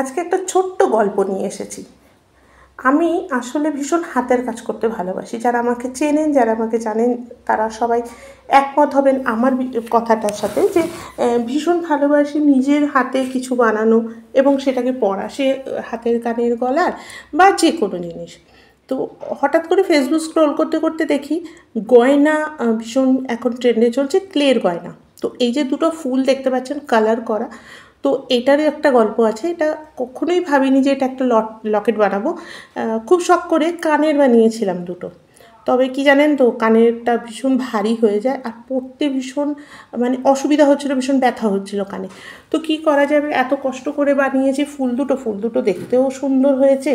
আজকে একটা ছোট্ট গল্প নিয়ে এসেছি। আমি আসলে ভীষণ হাতের কাজ করতে ভালোবাসি। যারা আমাকে চেনেন, যারা আমাকে জানেন, তারা সবাই একমত হবেন আমার কথাটার সাথে যে ভীষণ ভালোবাসি নিজের হাতে কিছু বানানো এবং সেটাকে পরা, সে হাতের কানের গলার বা যে কোনো জিনিস। তো হঠাৎ করে ফেসবুক স্ক্রল করতে করতে দেখি গয়না ভীষণ এখন ট্রেন্ডে চলছে, ক্লের গয়না। তো এই যে দুটো ফুল দেখতে পাচ্ছেন কালার করা, তো এটারই একটা গল্প আছে। এটা কখনোই ভাবিনি যে এটা একটা লকেট বানাবো। খুব শখ করে কানের বানিয়েছিলাম দুটো। তবে কি জানেন তো, কানেরটা ভীষণ ভারী হয়ে যায় আর পরতে ভীষণ মানে অসুবিধা হচ্ছিলো, ভীষণ ব্যথা হচ্ছিলো কানে। তো কি করা যাবে, এত কষ্ট করে বানিয়েছি ফুল দুটো দেখতেও সুন্দর হয়েছে,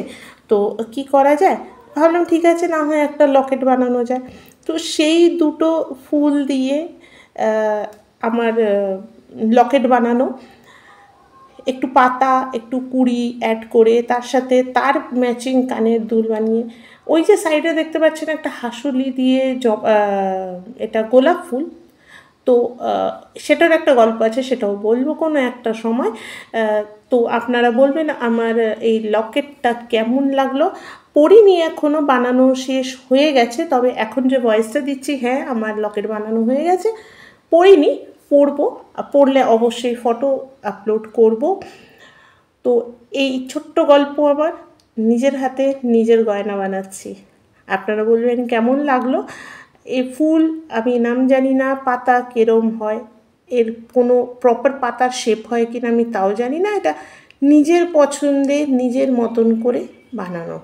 তো কি করা যায়, ভাবলাম ঠিক আছে না হয় একটা লকেট বানানো যায়। তো সেই দুটো ফুল দিয়ে আমার লকেট বানানো, একটু পাতা একটু কুড়ি অ্যাড করে তার সাথে তার ম্যাচিং কানের দুল বানিয়ে, ওই যে সাইডে দেখতে পাচ্ছেন একটা হাঁসুলি দিয়ে এটা গোলাপ ফুল। তো সেটার একটা গল্প আছে, সেটাও বলবো কোনো একটা সময়। তো আপনারা বলবেন আমার এই লকেটটা কেমন লাগলো। পরিনি এখনও, বানানো শেষ হয়ে গেছে, তবে এখন যে ভয়েসটা দিচ্ছি হ্যাঁ আমার লকেট বানানো হয়ে গেছে। পরিনি, পরবো, পরলে অবশ্যই ফটো আপলোড করব। তো এই ছোট্ট গল্প আমার, নিজের হাতে নিজের গয়না বানাচ্ছি। আপনারা বলবেন কেমন লাগলো। এই ফুল আমি নাম জানি না, পাতা কেরম হয়, এর কোনো প্রপার পাতার শেপ হয় কিনা আমি তাও জানি না। এটা নিজের পছন্দে নিজের মতন করে বানানো।